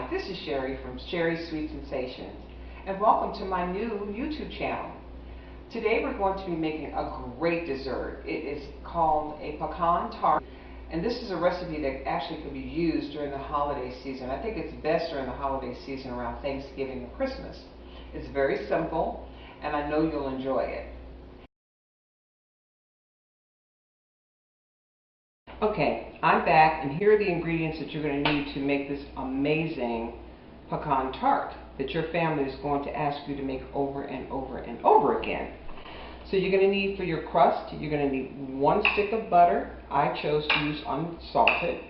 Hi, this is Sherry from Sherry's Sweet Sensations, and welcome to my new YouTube channel. Today we're going to be making a great dessert. It is called a Pecan Tart, and this is a recipe that actually could be used during the holiday season. I think it's best during the holiday season around Thanksgiving and Christmas. It's very simple, and I know you'll enjoy it. Okay, I'm back, and here are the ingredients that you're going to need to make this amazing pecan tart that your family is going to ask you to make over and over and over again. So you're going to need, for your crust, you're going to need 1 stick of butter. I chose to use unsalted.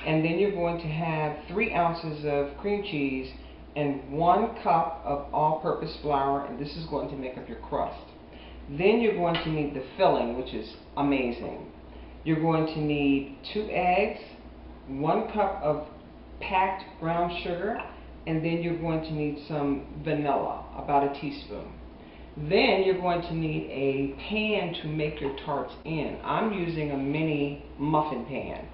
And then you're going to have 3 ounces of cream cheese and 1 cup of all-purpose flour, and this is going to make up your crust. Then you're going to need the filling, which is amazing. You're going to need 2 eggs, 1 cup of packed brown sugar, and then you're going to need some vanilla, about a teaspoon. Then you're going to need a pan to make your tarts in. I'm using a mini muffin pan,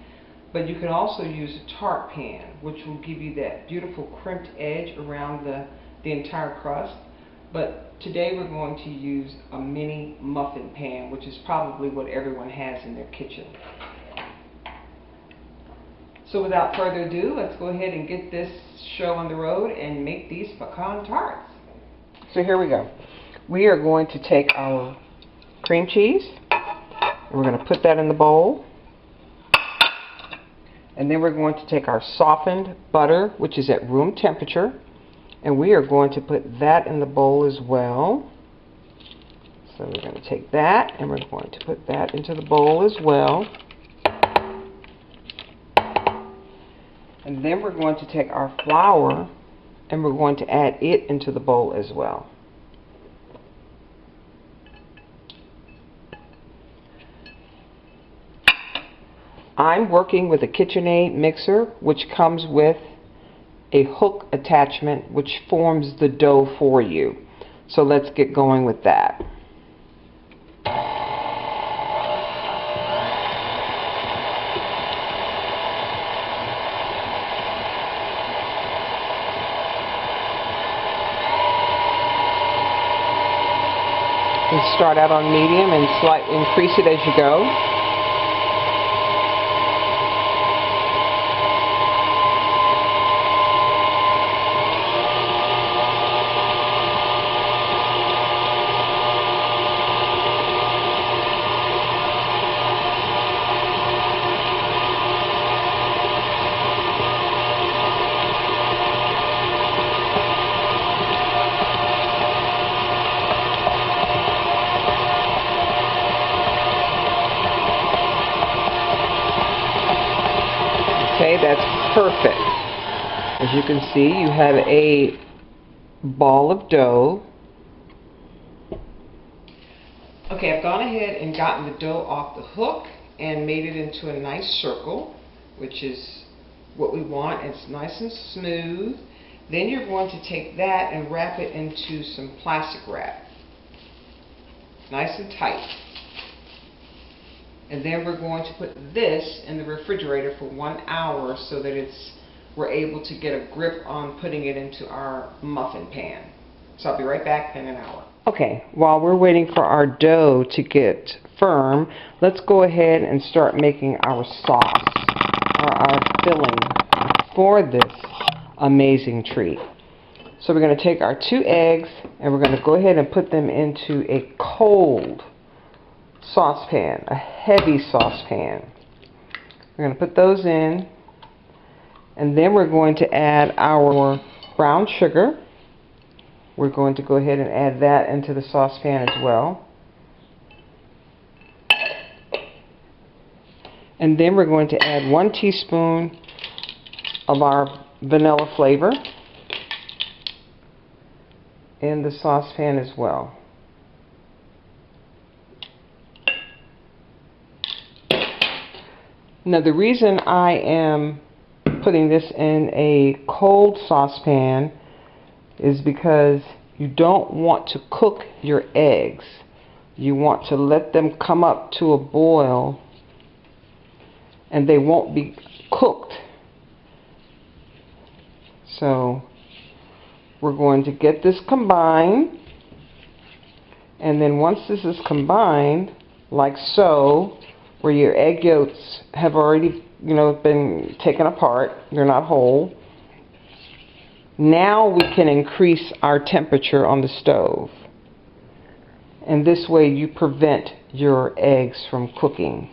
but you can also use a tart pan, which will give you that beautiful crimped edge around the entire crust. But today we're going to use a mini muffin pan, which is probably what everyone has in their kitchen. So without further ado, let's go ahead and get this show on the road and make these pecan tarts. So here we go. We are going to take our cream cheese, and we're going to put that in the bowl. And then we're going to take our softened butter, which is at room temperature, and we are going to put that in the bowl as well. So we're going to take that and we're going to put that into the bowl as well. And then we're going to take our flour and we're going to add it into the bowl as well. I'm working with a KitchenAid mixer, which comes with a hook attachment which forms the dough for you. So let's get going with that. You start out on medium and slightly increase it as you go. Okay, that's perfect. As you can see, you have a ball of dough. Okay, I've gone ahead and gotten the dough off the hook and made it into a nice circle, which is what we want. It's nice and smooth. Then you're going to take that and wrap it into some plastic wrap. Nice and tight. And then we're going to put this in the refrigerator for 1 hour so that we're able to get a grip on putting it into our muffin pan. So I'll be right back in an hour. Okay, while we're waiting for our dough to get firm, let's go ahead and start making our sauce, or our filling for this amazing treat. So we're going to take our 2 eggs and we're going to go ahead and put them into a cold saucepan, a heavy saucepan. We're going to put those in, and then we're going to add our brown sugar. We're going to go ahead and add that into the saucepan as well. And then we're going to add 1 teaspoon of our vanilla flavor in the saucepan as well. Now the reason I am putting this in a cold saucepan is because you don't want to cook your eggs. You want to let them come up to a boil and they won't be cooked. So we're going to get this combined, and then once this is combined, like so, where your egg yolks have already, been taken apart, they're not whole. Now we can increase our temperature on the stove. And this way you prevent your eggs from cooking.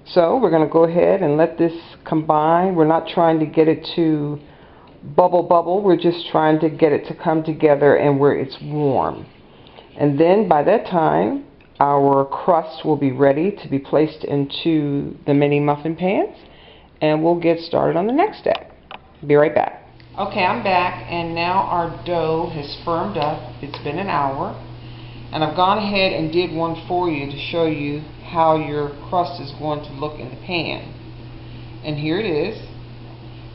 So we're going to go ahead and let this combine. We're not trying to get it to bubble. We're just trying to get it to come together and where it's warm. And then by that time, our crust will be ready to be placed into the mini muffin pans, and we'll get started on the next step. Be right back. Okay, I'm back, and now our dough has firmed up. It's been an hour, and I've gone ahead and did one for you to show you how your crust is going to look in the pan. And here it is.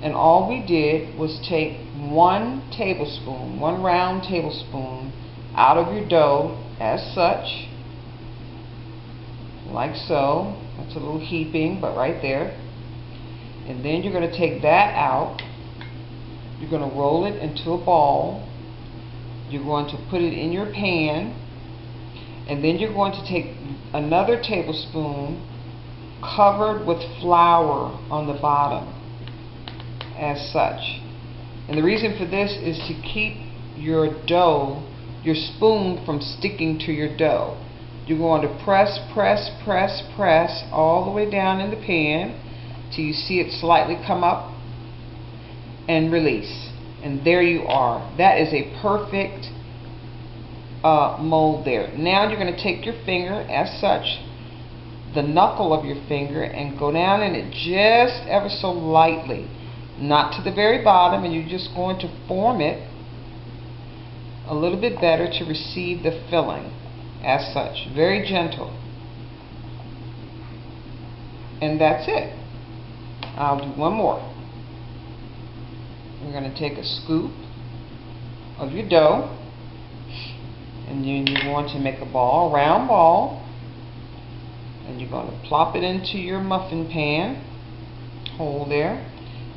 And all we did was take 1 tablespoon, 1 round tablespoon out of your dough as such, like so. That's a little heaping, but right there. And then you're going to take that out. You're going to roll it into a ball. You're going to put it in your pan, and then you're going to take another tablespoon covered with flour on the bottom as such. And the reason for this is to keep your dough, your spoon, from sticking to your dough. You're going to press all the way down in the pan till you see it slightly come up and release. And there you are. That is a perfect mold there. Now you're going to take your finger as such, the knuckle of your finger, and go down in it just ever so lightly, not to the very bottom, and you're just going to form it a little bit better to receive the filling as such. Very gentle. And that's it. I'll do one more. You're going to take a scoop of your dough, and you're going to make a ball, a round ball, and you're going to plop it into your muffin pan hole there.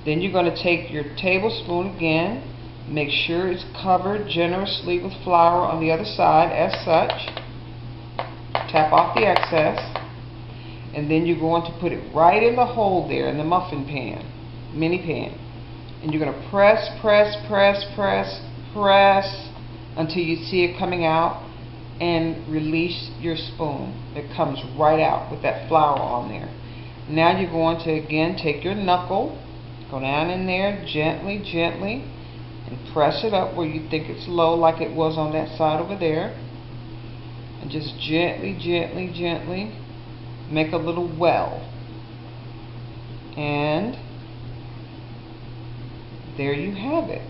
Then you're going to take your tablespoon again, make sure it's covered generously with flour on the other side as such. Tap off the excess, and then you're going to put it right in the hole there in the muffin pan, mini pan. And you're going to press until you see it coming out, and release your spoon. It comes right out with that flour on there. Now you're going to again take your knuckle, go down in there gently, and press it up where you think it's low, like it was on that side over there. And just gently make a little well. And there you have it.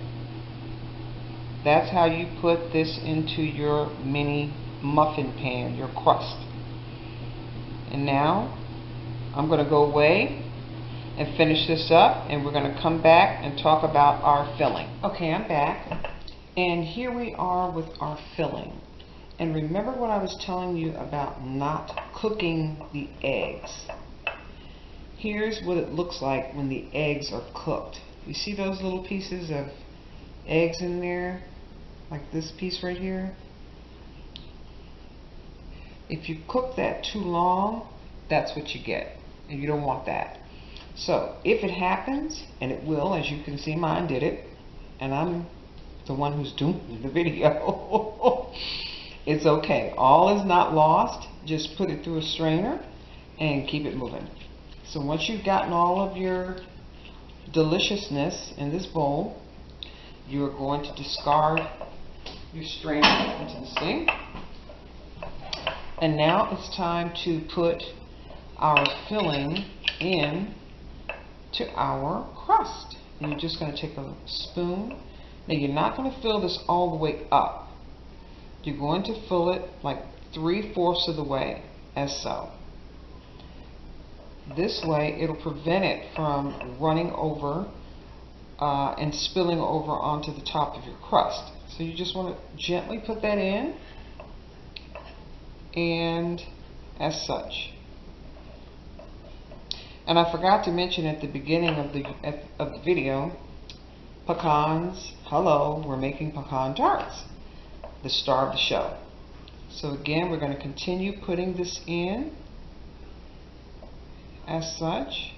That's how you put this into your mini muffin pan, your crust. And now I'm going to go away and finish this up, and we're going to come back and talk about our filling. Okay, I'm back, and here we are with our filling. And remember what I was telling you about not cooking the eggs. Here's what it looks like when the eggs are cooked. You see those little pieces of eggs in there? Like this piece right here? If you cook that too long, that's what you get. And you don't want that. So if it happens, and it will, as you can see, mine did it, and I'm the one who's doing the video. It's okay. All is not lost. Just put it through a strainer and keep it moving. So once you've gotten all of your deliciousness in this bowl, you are going to discard your strainer into the sink. And now it's time to put our filling in to our crust. And you're just going to take a spoon. Now you're not going to fill this all the way up. You're going to fill it like 3/4 of the way, as so. This way it'll prevent it from running over and spilling over onto the top of your crust. So you just want to gently put that in, and as such. And I forgot to mention at the beginning of the video, pecans. Hello, we're making pecan tarts, the star of the show. So again, we're going to continue putting this in as such.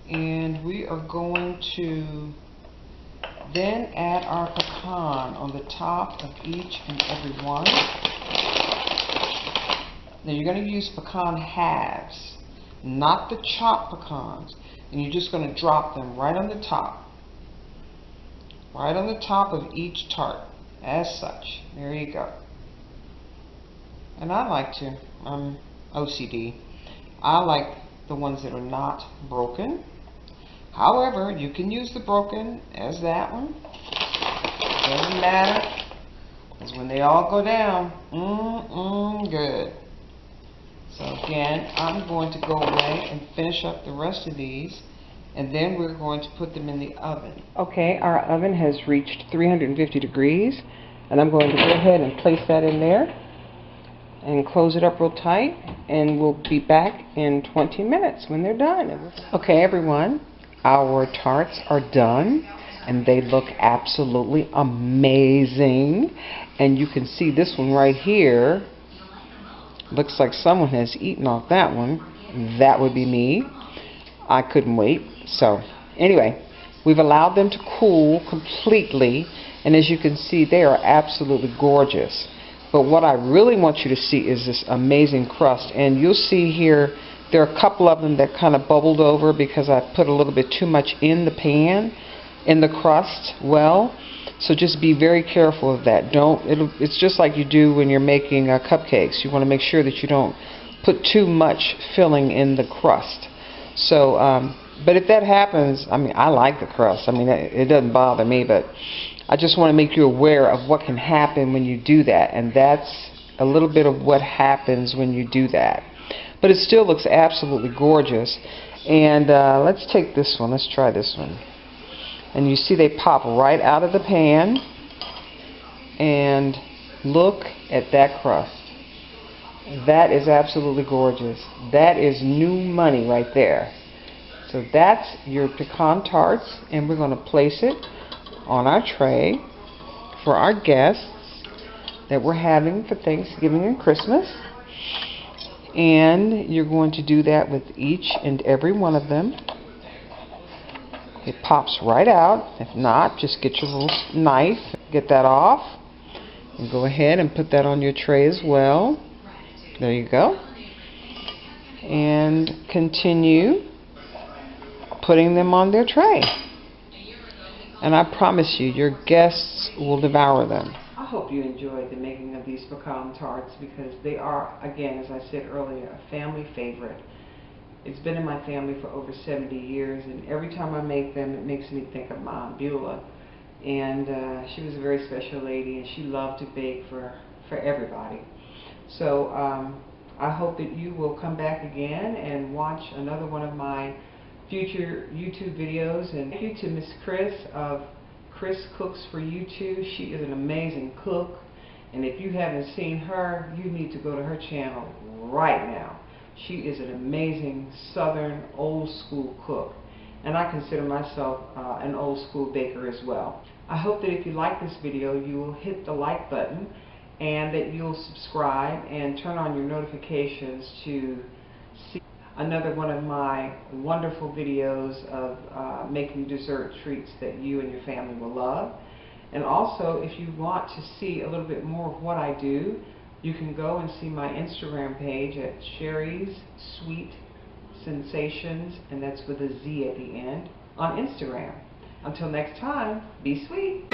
And we are going to then add our pecan on the top of each and every one. Now you're going to use pecan halves, not the chopped pecans. And you're just going to drop them right on the top. Right on the top of each tart, as such. There you go. And I like to, I'm OCD, I like the ones that are not broken. However, you can use the broken as that one. Doesn't matter, because when they all go down, good. So again, I'm going to go away and finish up the rest of these, and then we're going to put them in the oven. Okay, our oven has reached 350 degrees, and I'm going to go ahead and place that in there and close it up real tight, and we'll be back in 20 minutes when they're done. Okay, everyone, our tarts are done, and they look absolutely amazing. And you can see this one right here. Looks like someone has eaten off that one. That would be me. I couldn't wait. So anyway, we've allowed them to cool completely, and as you can see, they are absolutely gorgeous. But what I really want you to see is this amazing crust. And you'll see here, there are a couple of them that kind of bubbled over because I put a little bit too much in the pan, in the crust. Well, so just be very careful of that. It's just like you do when you're making cupcakes. You want to make sure that you don't put too much filling in the crust. So, but if that happens, I mean, I like the crust. I mean, it doesn't bother me, but I just want to make you aware of what can happen when you do that. And that's a little bit of what happens when you do that. But it still looks absolutely gorgeous. And let's take this one. Let's try this one. And you see they pop right out of the pan. And look at that crust. That is absolutely gorgeous. That is new money right there. So that's your pecan tarts, and we're going to place it on our tray for our guests that we're having for Thanksgiving and Christmas. And you're going to do that with each and every one of them. It pops right out. If not, just get your little knife, get that off, and go ahead and put that on your tray as well. There you go. And continue putting them on their tray. And I promise you, your guests will devour them. I hope you enjoyed the making of these pecan tarts, because they are, again, as I said earlier, a family favorite. It's been in my family for over 70 years, and every time I make them, it makes me think of Mom Beulah. And she was a very special lady, and she loved to bake for everybody. So I hope that you will come back again and watch another one of my future YouTube videos. And thank you to Miss Chris of Chris Cooks for You Too. She is an amazing cook, and if you haven't seen her, you need to go to her channel right now. She is an amazing southern old school cook, and I consider myself an old school baker as well. I hope that if you like this video, you will hit the like button, and that you'll subscribe and turn on your notifications to see another one of my wonderful videos of making dessert treats that you and your family will love. And also, if you want to see a little bit more of what I do, you can go and see my Instagram page at Sherry's Sweet Sensations, and that's with a Z at the end, on Instagram. Until next time, be sweet.